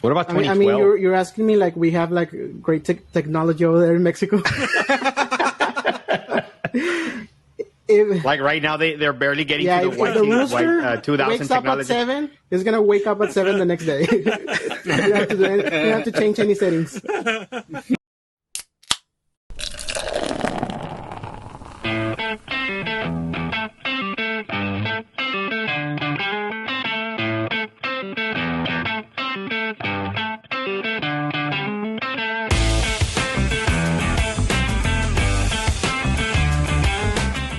What about 2012? I mean, you're asking me like we have like great technology over there in Mexico. Like right now, they're barely getting to the white, the rooster 2000 wakes up technology. at 7, is gonna wake up at 7 the next day. You don't have to change any settings.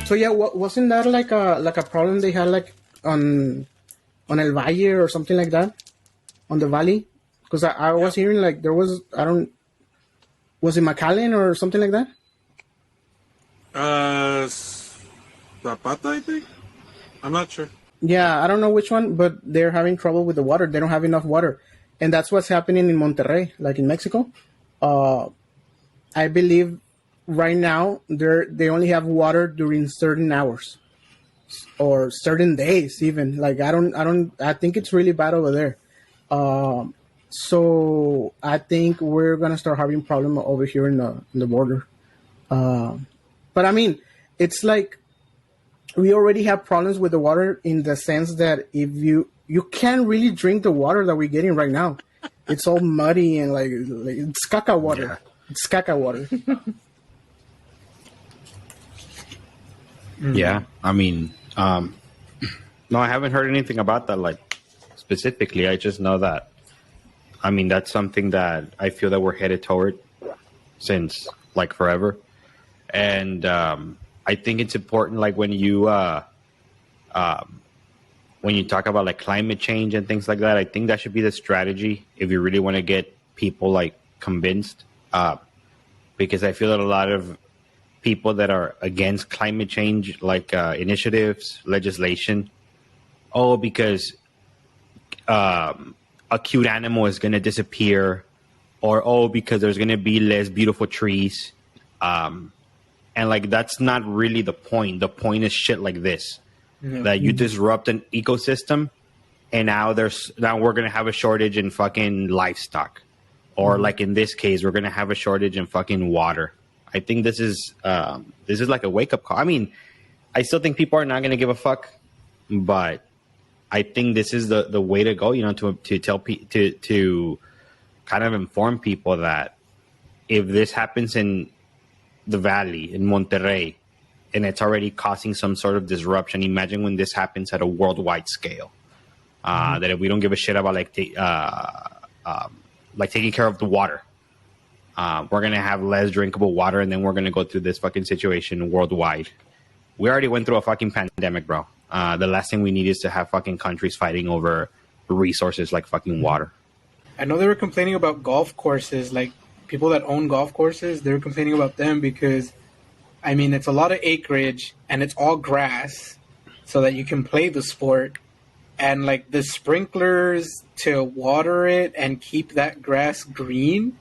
So yeah, wasn't that like a problem they had like on El Valle or something like that, on the valley? Because I was hearing like there was was it McAllen or something like that? Zapata, I think. I'm not sure. Yeah, I don't know which one, but they're having trouble with the water. They don't have enough water, and that's what's happening in Monterrey, like in Mexico. I believe right now they only have water during certain hours or certain days, even. Like I think it's really bad over there. So I think we're gonna start having problem over here in the border. But I mean, it's like we already have problems with the water in the sense that if you can't really drink the water that we're getting right now. It's all muddy and like it's caca water. Yeah. It's caca water. Yeah, I mean, no, I haven't heard anything about that, like, specifically. I just know that, I mean, that's something that I feel that we're headed toward since, like, forever. And I think it's important, like, when you talk about, like, climate change and things like that, I think that should be the strategy if you really want to get people, like, convinced. Because I feel that a lot of people that are against climate change, like initiatives, legislation, because a cute animal is going to disappear, or because there's going to be less beautiful trees. And like, that's not really the point. The point is shit like this, that you disrupt an ecosystem, and now we're going to have a shortage in fucking livestock. Or like in this case, we're going to have a shortage in fucking water. I think this is like a wake up call. I mean, I still think people are not going to give a fuck, but I think this is the way to go. You know, to tell to kind of inform people that if this happens in the valley in Monterrey, and it's already causing some sort of disruption, imagine when this happens at a worldwide scale. That if we don't give a shit about like taking care of the water. We're going to have less drinkable water, and then we're going to go through this fucking situation worldwide. We already went through a fucking pandemic, bro. The last thing we need is to have fucking countries fighting over resources like fucking water. I know they were complaining about golf courses, like people that own golf courses, they were complaining about them because, I mean, it's a lot of acreage, and it's all grass so that you can play the sport. And like the sprinklers to water it and keep that grass green,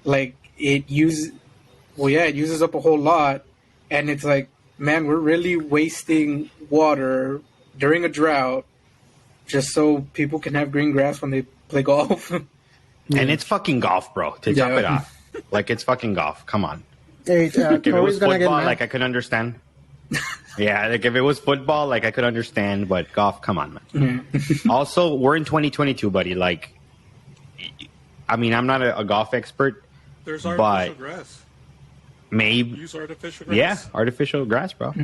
like it uses up a whole lot. And it's like, man, we're really wasting water during a drought just so people can have green grass when they play golf. And it's fucking golf, bro, to top it off. Like, it's fucking golf. Come on. Hey, if it was football, like, I could understand. Yeah, like if it was football, like I could understand, but golf, come on, man. Also, we're in 2022, buddy. Like, I mean, I'm not a golf expert. There's artificial grass. Maybe use artificial grass. Yeah, artificial grass, bro.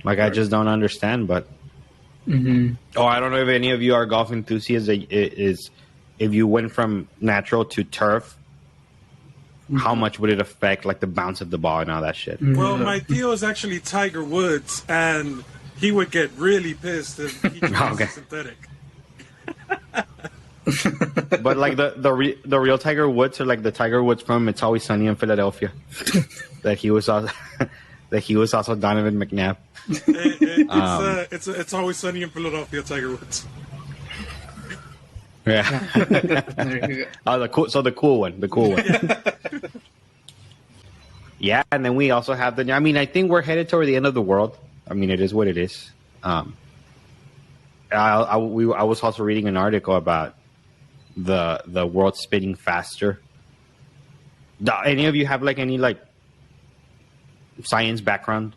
Like, I just don't understand, but oh, I don't know if any of you are golf enthusiasts. Is if you went from natural to turf, how much would it affect, like, the bounce of the ball and all that shit? Well, my deal is actually Tiger Woods, and he would get really pissed if he chose synthetic. But, like, the real Tiger Woods, or like the Tiger Woods from It's Always Sunny in Philadelphia, that he was also Donovan McNabb. It's Always Sunny in Philadelphia, Tiger Woods. Yeah. Oh, the cool one. Yeah, and then we also have I mean, I think we're headed toward the end of the world. I mean, it is what it is. I was also reading an article about the world spinning faster. Any of you have like any like science background?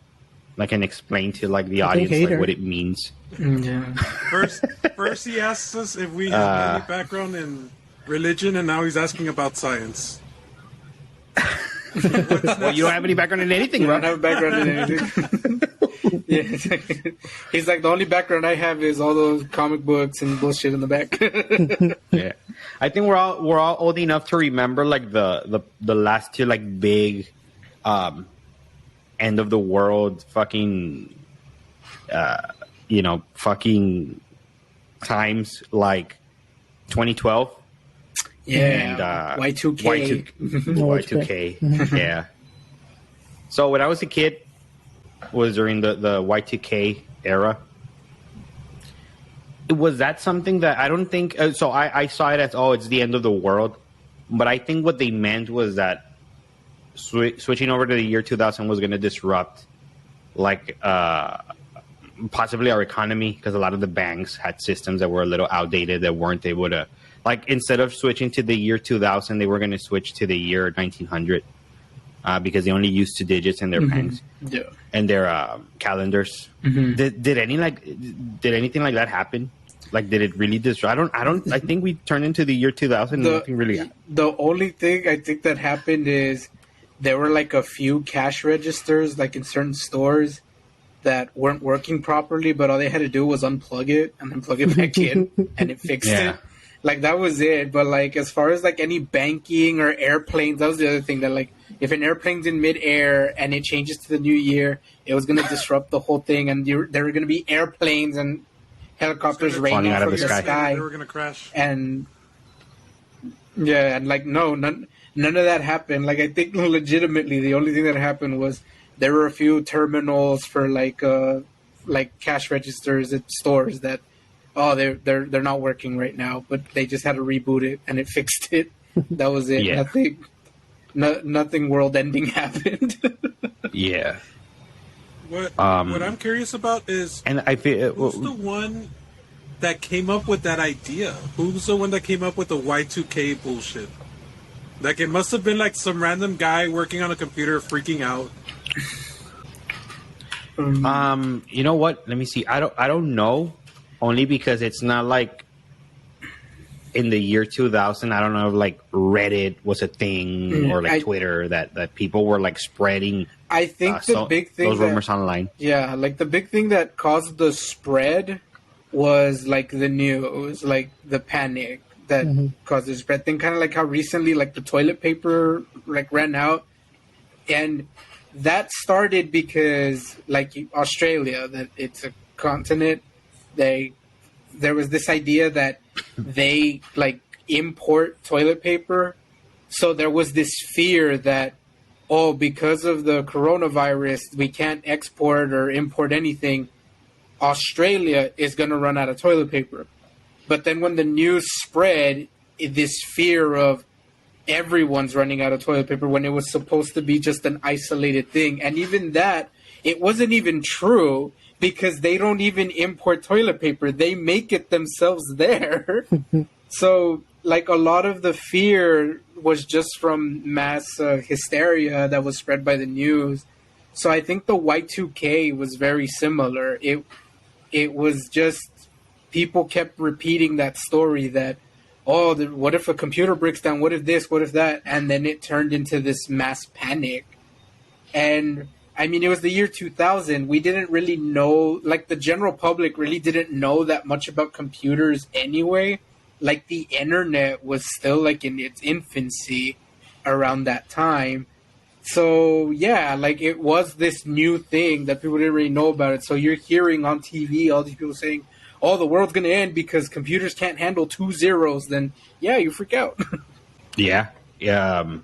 Like, can explain to like the audience like what it means. Yeah. First he asks us if we have any background in religion, and now he's asking about science. Well, you don't have any background in anything, I bro. don't have a background in anything. Yeah. He's like, the only background I have is all those comic books and bullshit in the back. Yeah, I think we're all old enough to remember like the last two like big end of the world fucking fucking times, like 2012. Yeah, and Y2K. Y2K. Yeah. So when I was a kid, was during the Y2K era. Was that something that I don't think? So I saw it as, oh, it's the end of the world, but I think what they meant was that switching over to the year 2000 was going to disrupt, like, possibly our economy, because a lot of the banks had systems that were a little outdated that weren't able to, like, instead of switching to the year 2000, they were going to switch to the year 1900 because they only used 2 digits in their banks and their calendars. Did anything like that happen? Like, did it really disrupt? I think we turned into the year 2000 and nothing really happened. The only thing I think that happened is there were like a few cash registers, like in certain stores, that weren't working properly, but all they had to do was unplug it and then plug it back in, and it fixed it. Like, that was it. But like, as far as like any banking or airplanes, that was the other thing, that like, if an airplane's in midair and it changes to the new year, it was going to disrupt the whole thing, and there were going to be airplanes and helicopters raining out of from the the sky. sky. They were going to crash. And yeah, and like, none of that happened. Like, I think legitimately the only thing that happened was there were a few terminals for like cash registers at stores that, oh, they're not working right now, but they just had to reboot it and it fixed it. That was it. Yeah. Nothing world ending happened. Yeah. What I'm curious about is, And I feel who's the one that came up with that idea? Who's the one that came up with the Y2K bullshit? Like, it must have been like some random guy working on a computer freaking out. you know what? Let me see. I don't know, only because it's not like in the year 2000. I don't know if like Reddit was a thing or like Twitter that people were like spreading. I think the big thing those rumors online. Yeah, like the big thing that caused the spread was like the news, like the panic that caused the spread thing. Kind of like how recently, like the toilet paper like ran out, and that started because like Australia, that it's a continent. There was this idea that they like import toilet paper, so there was this fear that, oh, because of the coronavirus, we can't export or import anything. Australia is going to run out of toilet paper. But then when the news spread, this fear of everyone's running out of toilet paper when it was supposed to be just an isolated thing. And even that, it wasn't even true, because they don't even import toilet paper. They make it themselves there. So, like, a lot of the fear was just from mass hysteria that was spread by the news. So I think the Y2K was very similar. It was just people kept repeating that story that, oh, what if a computer breaks down? What if this? What if that? And then it turned into this mass panic. And I mean, it was the year 2000. We didn't really know, like the general public really didn't know that much about computers anyway. Like the internet was still like in its infancy around that time. So yeah, like it was this new thing that people didn't really know about it. So you're hearing on TV all these people saying, oh, the world's going to end because computers can't handle 2 zeros. Then yeah, you freak out. Yeah. And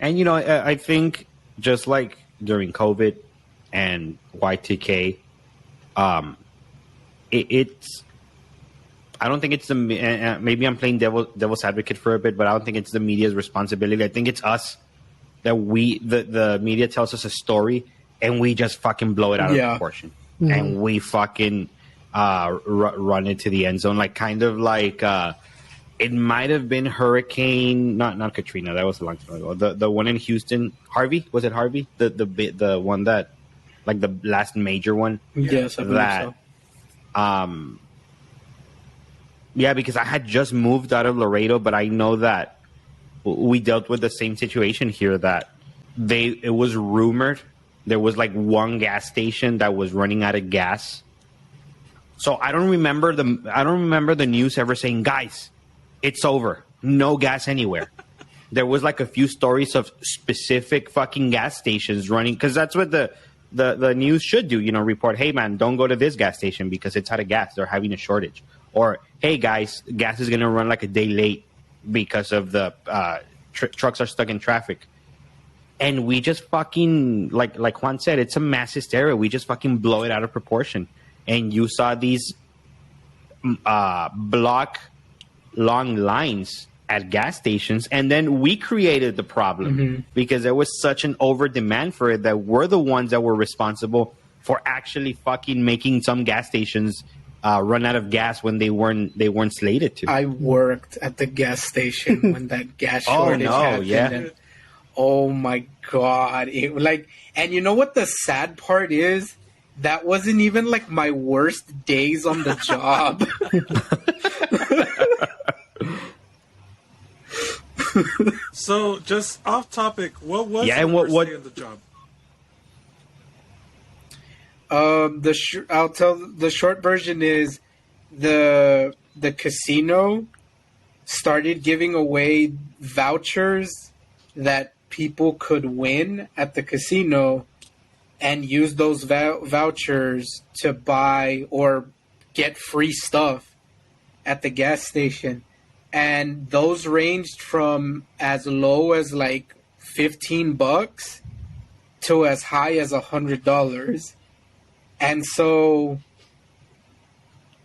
you know, I think just like during COVID and Y2K, it's. I don't think it's the. Maybe I'm playing devil's advocate for a bit, but I don't think it's the media's responsibility. I think it's us that the media tells us a story and we just fucking blow it out of proportion, and we fucking run it to the end zone, like kind of like It might have been Hurricane, not Katrina. That was a long time ago. The one in Houston, Harvey, was it Harvey? The one that, like the last major one. Yes, I believe That, so. Yeah, because I had just moved out of Laredo, but I know that we dealt with the same situation here. That it was rumored there was like one gas station that was running out of gas. So I don't remember the news ever saying, guys, it's over, no gas anywhere. There was like a few stories of specific fucking gas stations running, because that's what the news should do. You know, report, hey man, don't go to this gas station because it's out of gas. They're having a shortage. Or, hey guys, gas is gonna run like a day late because of the trucks are stuck in traffic. And we just fucking, like Juan said, it's a mass hysteria. We just fucking blow it out of proportion. And you saw these block long lines at gas stations, and then we created the problem because there was such an over demand for it that we're the ones that were responsible for actually fucking making some gas stations run out of gas when they weren't slated to. I worked at the gas station when that gas shortage happened. Yeah. And, oh my god! It like, and you know what the sad part is? That wasn't even like my worst days on the job. So, just off topic, what was Yeah, the and worst what- day of the job? I'll tell the short version is the casino started giving away vouchers that people could win at the casino and use those vouchers to buy or get free stuff at the gas station. And those ranged from as low as like $15 to as high as $100. And so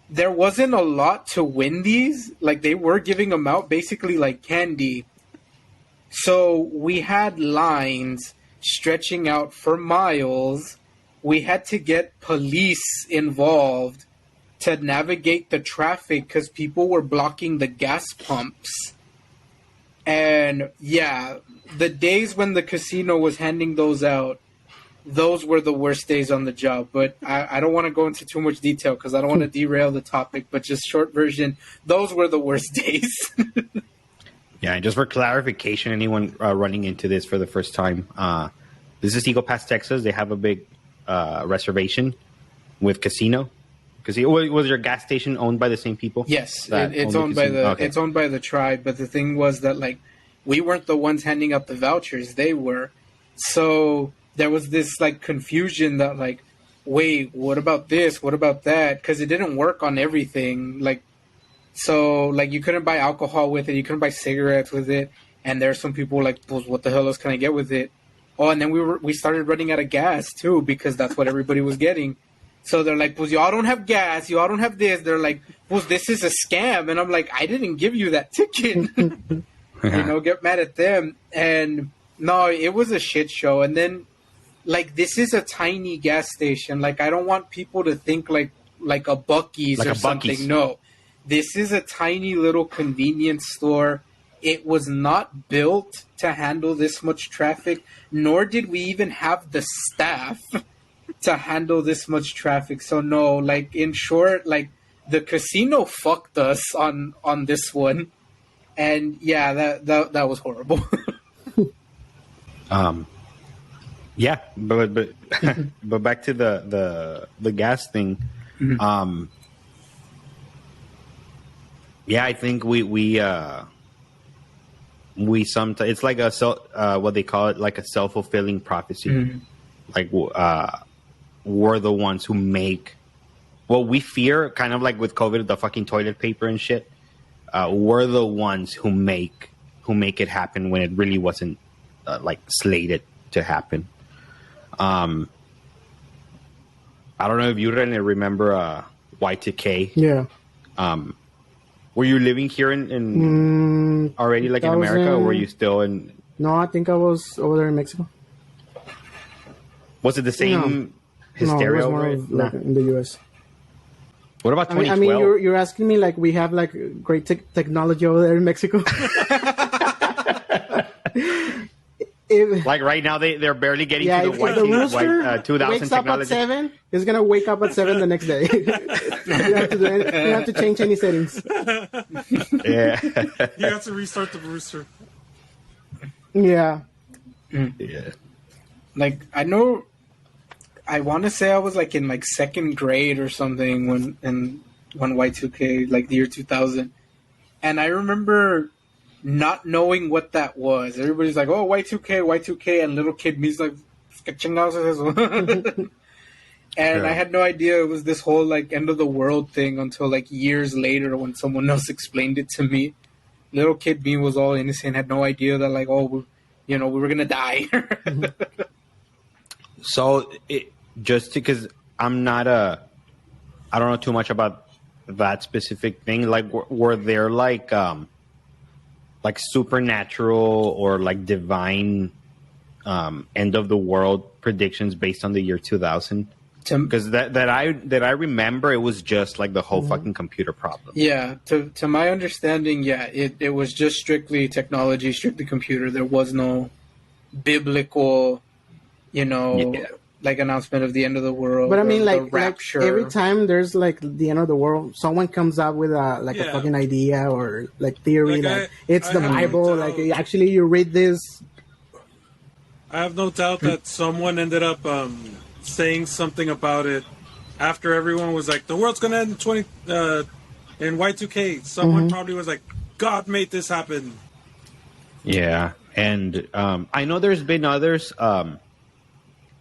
there wasn't a lot to win these. Like, they were giving them out basically like candy. So we had lines stretching out for miles. We had to get police involved to navigate the traffic because people were blocking the gas pumps. And yeah, the days when the casino was handing those out, those were the worst days on the job. But I don't want to go into too much detail because I don't want to derail the topic. But just short version, those were the worst days. Yeah, and just for clarification, anyone running into this for the first time, this is Eagle Pass, Texas. They have a big reservation with casino. Because was your gas station owned by the same people? Yes, that it's own owned by casino? the Okay. it's owned by the tribe. But the thing was that, like, we weren't the ones handing out the vouchers; they were. So there was this like confusion that, like, wait, what about this? What about that? Because it didn't work on everything. Like, so like you couldn't buy alcohol with it, you couldn't buy cigarettes with it, and there are some people like, well, what the hell else can I get with it? Oh, and then we started running out of gas too because that's what everybody was getting. So they're like, pues y'all don't have gas, y'all don't have this. They're like, pues this is a scam. And I'm like, I didn't give you that ticket. You know, get mad at them. And no, it was a shit show. And then, like, this is a tiny gas station. Like, I don't want people to think like a Buc-ee's Like or a something. Buc-ee's. No, this is a tiny little convenience store. It was not built to handle this much traffic, nor did we even have the staff to handle this much traffic. So no, like, in short, like, the casino fucked us on this one. And yeah, that was horrible. Yeah, but but back to the gas thing. Yeah, I think we sometimes, it's like what they call it, like a self-fulfilling prophecy. Like we're the ones who make what we fear, kind of like with COVID, the fucking toilet paper and shit. We're the ones who make it happen when it really wasn't like slated to happen. I don't know if you remember Y2K. Yeah. Were you living here in already, like in I was America, or were in- you still in? No, I think I was over there in Mexico. Was it the same hysteria No, it was more over it? of, like, Nah. in the U.S. What about I mean, 2012? you're asking me like we have like great technology over there in Mexico. Like right now, they're barely getting Yeah, to if the white, the rooster 2000 wakes up at technology. 7, he's gonna wake up at 7 the next day. You don't have to change any settings. Yeah. You have to restart the rooster. Yeah. Yeah. Like I want to say I was like in like second grade or something when Y2K, like the year 2000, and I remember not knowing what that was. Everybody's like, "Oh, Y2K," and little kid me's like, "¿Qué chingados es eso?" And Yeah. I had no idea it was this whole like end of the world thing until like years later when someone else explained it to me. Little kid me was all innocent, had no idea that like, we were gonna die. So just because I'm not I don't know too much about that specific thing. Like, were there like supernatural or like divine end of the world predictions based on the year 2000? Because that I remember, it was just like the whole fucking computer problem. Yeah, to my understanding, yeah, it was just strictly technology, strictly computer. There was no biblical, Yeah. like announcement of the end of the world. But I mean, or the like rapture. every time there's like the end of the world, someone comes up with a Yeah. fucking idea or like theory Like, that it's I the have no Bible. doubt. Like actually, you read this. I have no doubt that someone ended up saying something about it after everyone was like, "The world's gonna end in Y2K." Someone probably was like, "God made this happen." Yeah, and I know there's been others.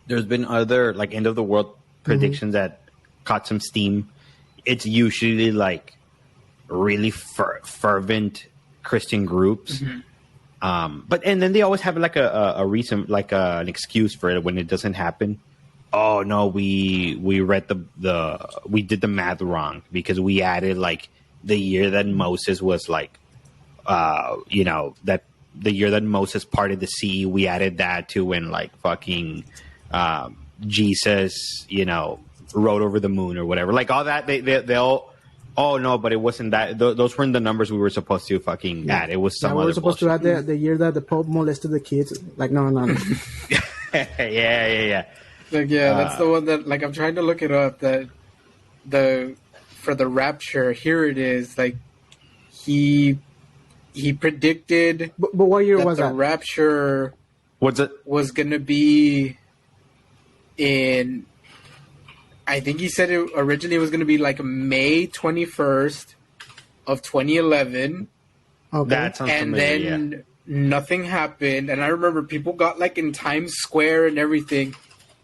There's been other like end of the world predictions that caught some steam. It's usually like really fervent Christian groups. And then they always have like a reason, like an excuse for it when it doesn't happen. Oh no, we read we did the math wrong because we added like the year that Moses was like, that the year that Moses parted the sea, we added that to when like fucking Jesus, rode over the moon or whatever. Like all that, they'll. Oh no, but it wasn't that. Those weren't the numbers we were supposed to fucking add. It was some We other were supposed bullshit. to add the year that the Pope molested the kids. Like no. yeah. Like that's the one that like I'm trying to look it up. That for the rapture, here it is. Like he predicted But what year that was the that? rapture What's it? was gonna be in. I think he said it originally was gonna be like May 21st of 2011. Okay. That sounds And familiar. then nothing happened. And I remember people got like in Times Square and everything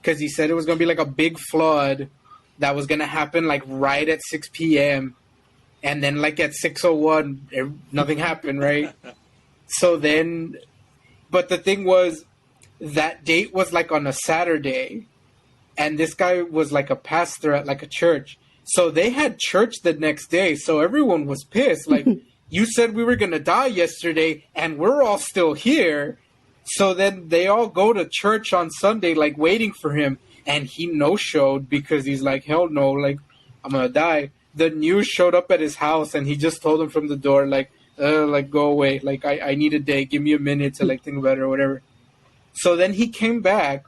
because he said it was going to be like a big flood that was going to happen like right at 6 p.m. And then like at 6:01, nothing happened, right? So then, but the thing was, that date was like on a Saturday. And this guy was like a pastor at like a church. So they had church the next day. So everyone was pissed. Like, you said we were going to die yesterday and we're all still here. So then they all go to church on Sunday, like waiting for him. And he no-showed because he's like, hell no, like, I'm going to die. The news showed up at his house and he just told them from the door, like, go away. Like, I need a day. Give me a minute to like think about it or whatever. So then he came back.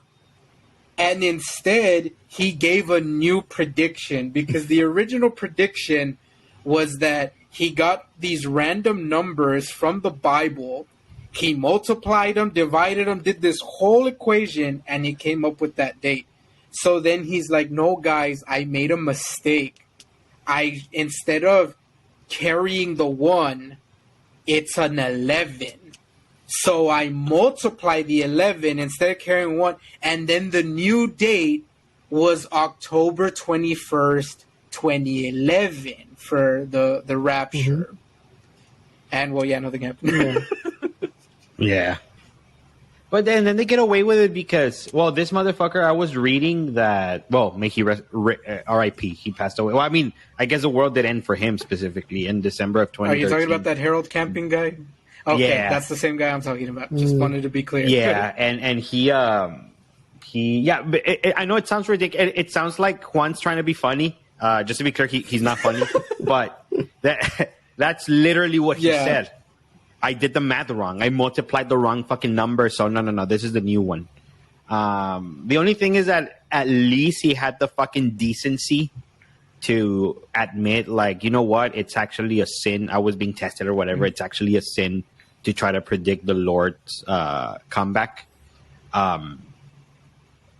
And instead, he gave a new prediction because the original prediction was that he got these random numbers from the Bible. He multiplied them, divided them, did this whole equation, and he came up with that date. So then he's like, no, guys, I made a mistake. Instead of carrying the 1, it's an 11. So I multiply the 11 instead of carrying 1, and then the new date was October 21st, 2011 for the rapture. And well, yeah, nothing happened. Yeah. But then they get away with it because, well, this motherfucker, I was reading that, well, may he R.I.P. He passed away. Well, I mean, I guess the world did end for him specifically in December of 2013. Are you talking about that Harold Camping guy? Okay, Yeah. that's the same guy I'm talking about. Just wanted to be clear. Yeah, and he but I know it sounds ridiculous. It sounds like Juan's trying to be funny, Just to be clear, he's not funny, but that's literally what he Yeah. said. I did the math wrong. I multiplied the wrong fucking number. So no. This is the new one. The only thing is that at least he had the fucking decency to admit, like, you know what? It's actually a sin. I was being tested or whatever. It's actually a sin to try to predict the Lord's comeback.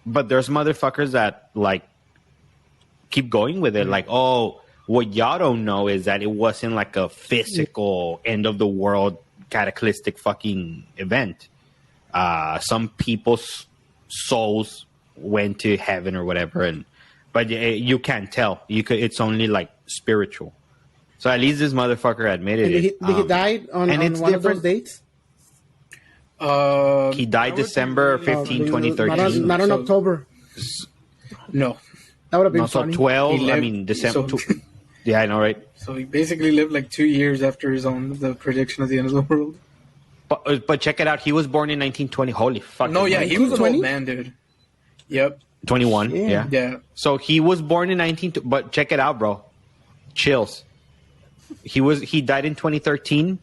But there's motherfuckers that, like, keep going with it. Like, oh, what y'all don't know is that it wasn't like a physical end of the world cataclysmic fucking event. Some people's souls went to heaven or whatever, but you can't tell. It's only like spiritual. So at least this motherfucker admitted And it. he died on it's one of those different. dates? He died That would be December really- 15, 2013. Not on So- October. No. That would have been No, so funny. 12, He I lived- mean, December. so- Yeah, I know, right? So he basically lived like 2 years after the prediction of the end of the world. But check it out. He was born in 1920. Holy fuck. No, yeah, he was an 1920? old man, dude. Yep. 21. Yeah. Yeah. Yeah. So he was born in 19. But check it out, bro. Chills. He died in 2013.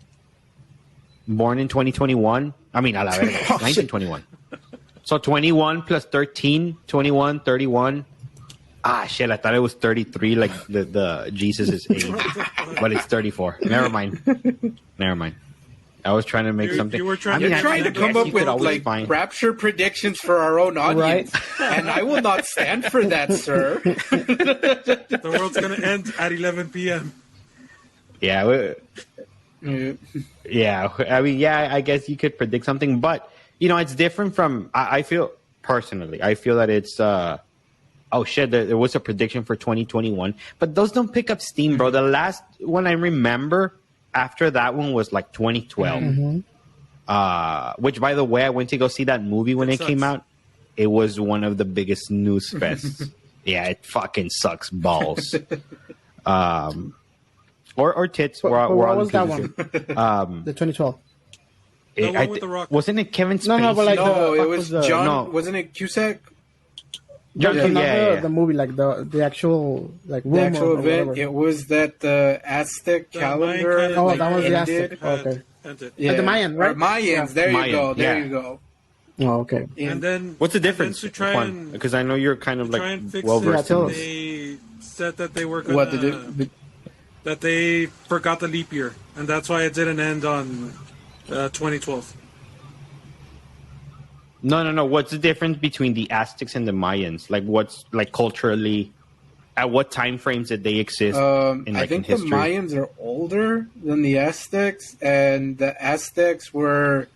Born in 2021. I mean, a la verga, 1921. So 21 plus 13, 21, 31. Ah, shit, I thought it was 33, like the Jesus' age. But it's 34. Never mind. I was trying to make something. you were trying You're I trying to guess come you up could with always like find- rapture predictions for our own audience, and I will not stand for that, sir. The world's gonna end at 11 p.m. Yeah, Yeah. yeah. I mean, yeah, I guess you could predict something, but it's different from. I feel personally, I feel that it's. Oh shit! There was a prediction for 2021, but those don't pick up steam, bro. The last one I remember after that one was like 2012. Which, by the way, I went to go see that movie when it came sucks. out. It was one of the biggest news fests. Yeah, it fucking sucks balls. Or tits. But we're what all was that inclusive. one? The 2012. The one with The Rock. Wasn't it Kevin Spacey? No, but like No, the- it was fuck was the- John. no. Wasn't it Cusack? John, Not yeah. the movie, like the actual like The rumor actual or event. whatever. It was that the Aztec The calendar. Mayan Oh, like, that was the ended. Aztec. Okay. Ended. Yeah. the Mayan, right? Or Mayans. Yeah. There you Mayan, go. There yeah. you go. Oh, okay. And then What's the and then difference? to try and Because I know you're kind of try like and fix well it, versed tell in us. this. they said that they were gonna What did that they forgot the leap year, and that's why it didn't end on 2012. No. What's the difference between the Aztecs and the Mayans? Like, what's like culturally? At what time frames did they exist? in, I like, think in the history? Mayans are older than the Aztecs, and the Aztecs were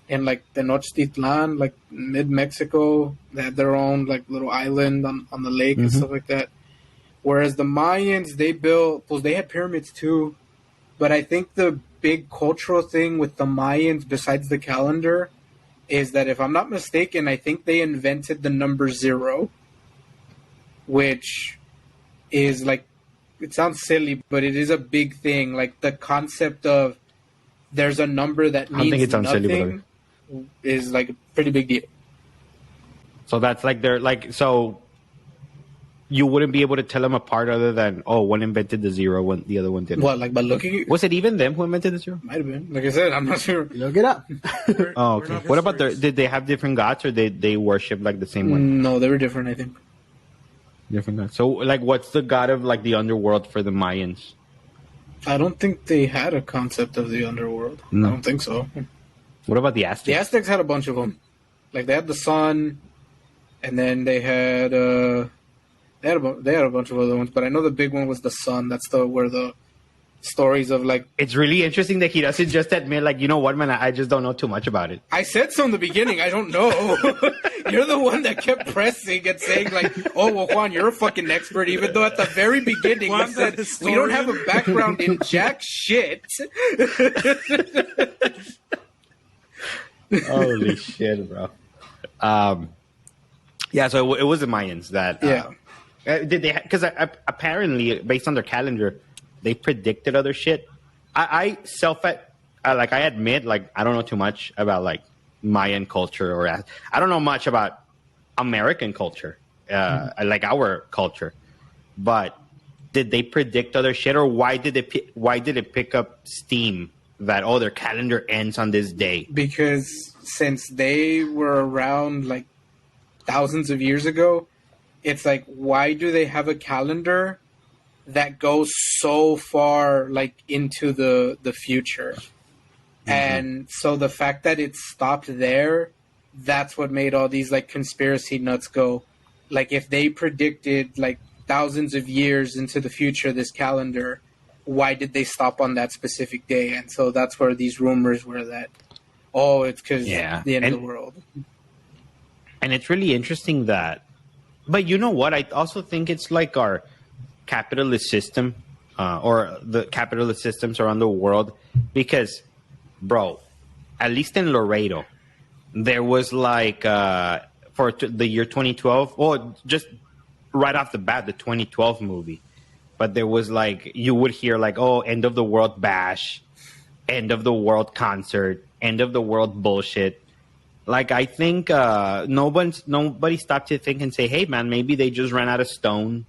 in like Tenochtitlan, like mid Mexico. They had their own like little island on the lake and stuff like that. Whereas the Mayans, they had pyramids too, but I think the big cultural thing with the Mayans, besides the calendar, is that if I'm not mistaken, I think they invented the number 0, which is like, it sounds silly, but it is a big thing. Like the concept of there's a number that I don't think means it sounds silly, nothing is like a pretty big deal. So that's like they're like so. You wouldn't be able to tell them apart other than one invented the 0, one the other one didn't. What, like by looking at Was it even them who invented the 0? Might have been. Like I said, I'm not sure. Look it up. Oh, okay. What about did they have different gods or they worship like the same one? No, they were different, I think. Different gods. So like, what's the god of like the underworld for the Mayans? I don't think they had a concept of the underworld. No. I don't think so. What about the Aztecs? The Aztecs had a bunch of them. Like they had the sun, and then they had they had a bunch of other ones. But I know the big one was the sun. That's where the stories of like. It's really interesting that he doesn't just admit like, you know what, man, I just don't know too much about it. I said so in the beginning. I don't know. You're the one that kept pressing and saying like, "Oh well, Juan, you're a fucking expert." Even though at the very beginning Juan, you said the we don't have a historian. background in jack shit. Holy shit, bro. Yeah, so it was the Mayans that. Did they? Because apparently, based on their calendar, they predicted other shit. I admit, like I don't know too much about like Mayan culture I don't know much about American culture, like our culture, but did they predict other shit, or why did it pick up steam that their calendar ends on this day? Because since they were around like thousands of years ago, it's like, why do they have a calendar that goes so far like into the future? And so the fact that it stopped there, that's what made all these like conspiracy nuts go. Like, if they predicted like thousands of years into the future this calendar, why did they stop on that specific day? And so that's where these rumors were that, it's because the end of the world. And it's really interesting that, but you know what? I also think it's like our capitalist system, or the capitalist systems around the world, because, bro, at least in Laredo, there was like, for the year 2012, or just right off the bat, the 2012 movie, but there was like, you would hear like, end of the world bash, end of the world concert, end of the world bullshit. Like, I think nobody stopped to think and say, hey, man, maybe they just ran out of stone.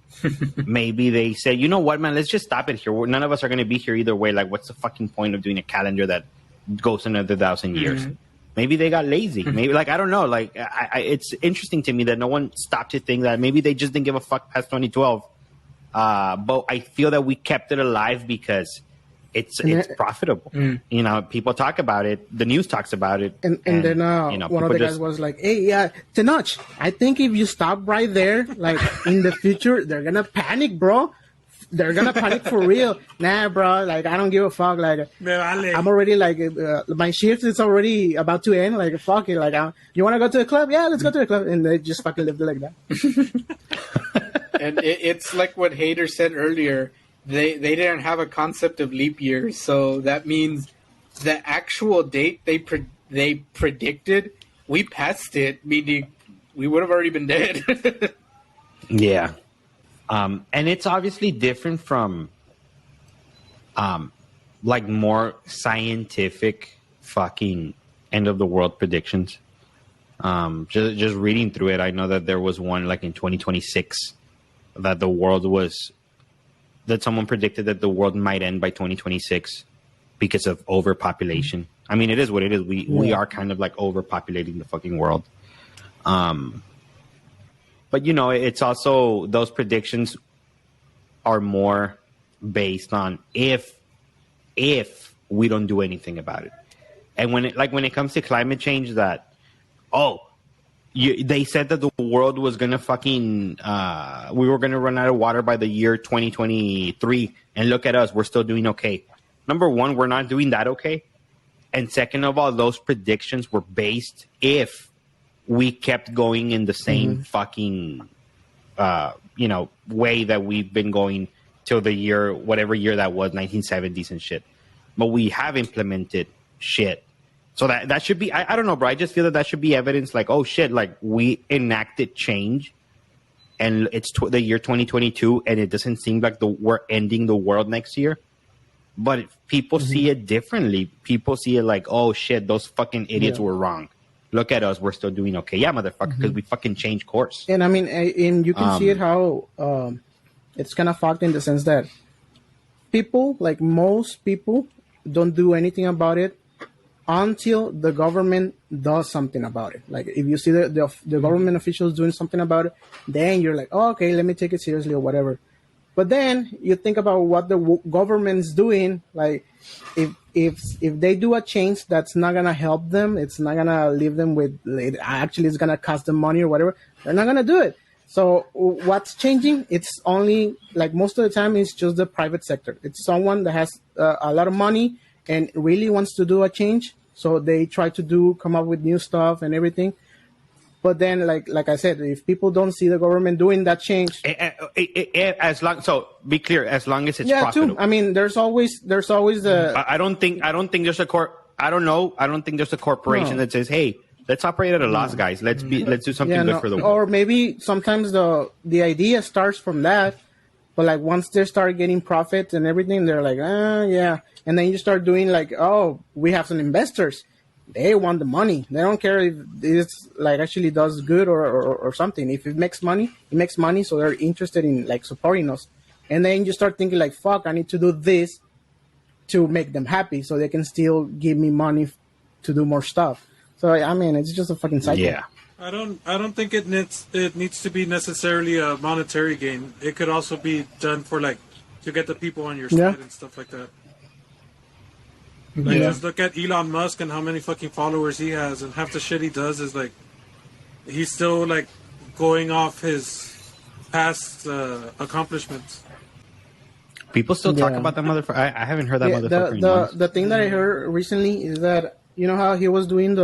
Maybe they said, you know what, man, let's just stop it here. None of us are going to be here either way. Like, what's the fucking point of doing a calendar that goes another 1,000 years? Maybe they got lazy. Maybe, like, I don't know. Like, it's interesting to me that no one stopped to think that maybe they just didn't give a fuck past 2012. But I feel that we kept it alive because it's profitable. You know, people talk about it. The news talks about it. And then one of the guys was like, hey, Tenoch, I think if you stop right there, like, in the future, they're going to panic, bro. They're going to panic for real. Nah, bro, like, I don't give a fuck. Like, I'm already, like, my shift is already about to end. Like, fuck it. Like, you want to go to the club? Yeah, let's go to the club. And they just fucking lived it like that. And it's like what Hader said earlier. They didn't have a concept of leap years, so that means the actual date they predicted, we passed it, meaning we would have already been dead. Yeah. And it's obviously different from like more scientific fucking end of the world predictions. Just reading through it, I know that there was one like in 2026 that someone predicted that the world might end by 2026 because of overpopulation. I mean, it is what it is. We are kind of like overpopulating the fucking world. But, you know, it's also, those predictions are more based on if we don't do anything about it. And when it comes to climate change, that, they said that the world was going to fucking, we were going to run out of water by the year 2023. And look at us, we're still doing okay. Number one, we're not doing that okay. And second of all, those predictions were based if we kept going in the same fucking, way that we've been going till the year, whatever year that was, 1970s and shit. But we have implemented shit. So that should be, I don't know, bro. I just feel that should be evidence like, oh shit, like we enacted change and it's the year 2022 and it doesn't seem like we're ending the world next year. But if people see it differently. People see it like, oh shit, those fucking idiots were wrong. Look at us, we're still doing okay. Yeah, motherfucker, because we fucking changed course. And I mean, and you can see it how it's kind of fucked in the sense that people, like most people, don't do anything about it until the government does something about it. Like if you see the government officials doing something about it, then you're like, oh, okay, let me take it seriously or whatever. But then you think about what the government's doing. Like if they do a change that's not gonna help them, it's not gonna leave them with. Actually, it's gonna cost them money or whatever. They're not gonna do it. So what's changing? It's only like most of the time it's just the private sector. It's someone that has a lot of money and really wants to do a change. So they try to come up with new stuff and everything. But then, like I said, if people don't see the government doing that change, so be clear, as long as it's profitable. Too. I mean, there's always the. I don't think there's a I don't know. I don't think there's a corporation that says, "Hey, let's operate at a loss, guys. Let's do something good for the world." Or maybe sometimes the idea starts from that, but like once they start getting profits and everything, they're like, yeah, and then you start doing like, oh, we have some investors. They want the money. They don't care if this like actually does good or something. If it makes money, it makes money. So they're interested in like supporting us. And then you start thinking like, fuck, I need to do this to make them happy so they can still give me money to do more stuff. So I mean, it's just a fucking cycle. Yeah. I don't think it needs to be necessarily a monetary gain. It could also be done for like to get the people on your side and stuff like that. Like just look at Elon Musk and how many fucking followers he has, and half the shit he does is like he's still like going off his past accomplishments. People still talk about that motherfucker. I haven't heard that motherfucker in months. The thing that I heard recently is that, you know how he was doing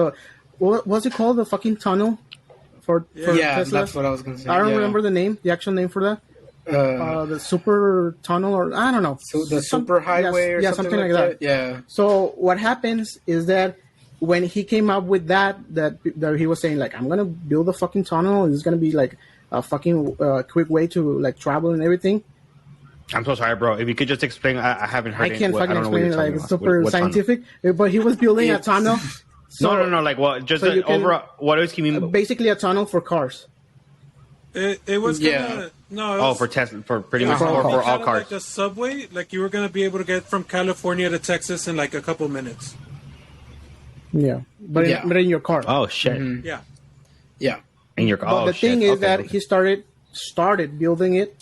what's it called? The fucking tunnel for Tesla? That's what I was going to say. I don't remember the actual name for that. The super tunnel, or I don't know. So the super highway or something like that. Yeah. So what happens is that when he came up with that he was saying like, I'm going to build a fucking tunnel. It's going to be like a fucking quick way to like travel and everything. I'm so sorry, bro. If you could just explain, I haven't heard. I can't fucking explain it. Like, it's super what scientific. But he was building a tunnel. So, no. Like, what? Just so overall. What does he mean? Basically, a tunnel for cars. It was for Tesla, for pretty much for all cars. Like a subway, like you were gonna be able to get from California to Texas in like a couple minutes. Yeah, but in your car. Oh shit. Mm-hmm. Yeah. In your car. But the thing is that he started building it.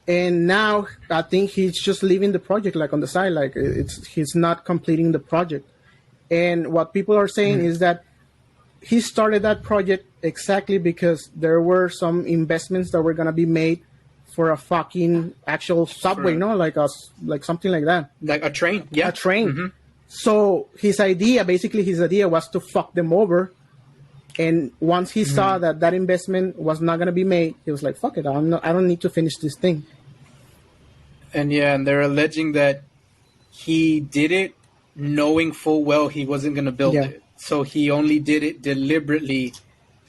And now I think he's just leaving the project like on the side, like he's not completing the project. And what people are saying is that he started that project exactly because there were some investments that were gonna be made for a fucking actual subway, like something like that, like a train. A train. Mm-hmm. So his idea was to fuck them over. And once he saw that investment was not gonna be made, he was like, "Fuck it, I don't need to finish this thing." And they're alleging that he did it knowing full well he wasn't going to build it. So he only did it deliberately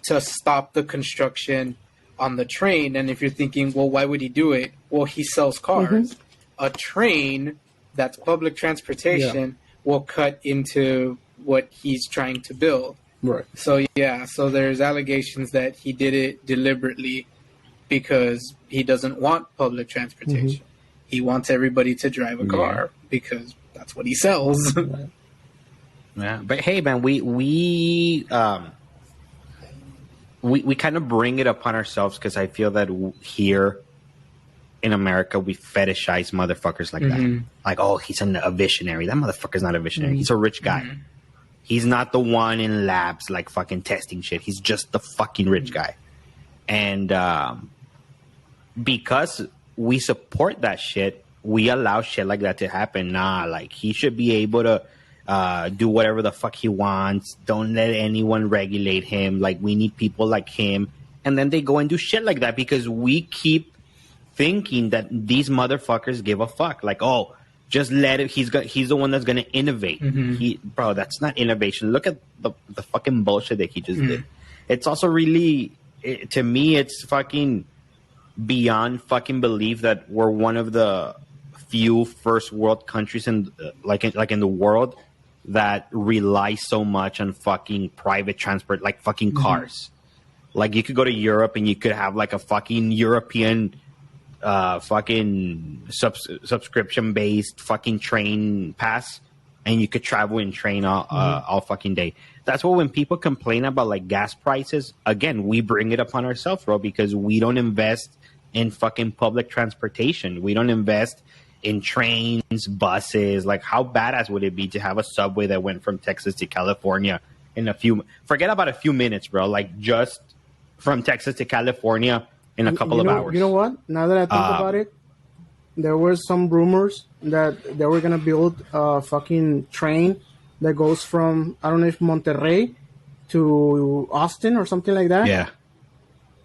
to stop the construction on the train. And if you're thinking, well, why would he do it? Well, he sells cars. A train that's public transportation will cut into what he's trying to build. Right. So, so there's allegations that he did it deliberately because he doesn't want public transportation. He wants everybody to drive a car because that's what he sells. Yeah, but hey, man, we kind of bring it upon ourselves because I feel that here in America we fetishize motherfuckers like that. Like, oh, he's a visionary. That motherfucker's not a visionary. He's a rich guy. He's not the one in labs like fucking testing shit. He's just the fucking rich guy. And because we support that shit, we allow shit like that to happen. Nah, like he should be able to do whatever the fuck he wants. Don't let anyone regulate him. Like, we need people like him. And then they go and do shit like that because we keep thinking that these motherfuckers give a fuck. Like, oh, just let it. He's the one that's gonna innovate. Bro, that's not innovation. Look at the fucking bullshit that he just did. It's also really, to me, it's fucking beyond fucking belief that we're one of the few first world countries in the world that rely so much on fucking private transport, like fucking cars. Like, you could go to Europe and you could have like a fucking European fucking subscription based fucking train pass, and you could travel in train all fucking day. That's why when people complain about like gas prices, again, we bring it upon ourselves, bro, because we don't invest in fucking public transportation. We don't invest in trains, buses. Like, how badass would it be to have a subway that went from Texas to California in forget about a few minutes, bro, like just from Texas to California in a couple of hours. You know what? Now that I think about it, there were some rumors that they were going to build a fucking train that goes from, I don't know if Monterrey to Austin or something like that. Yeah.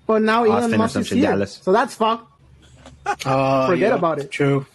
But now Elon Musk is here. Dallas. So that's fucked. Forget about it. True.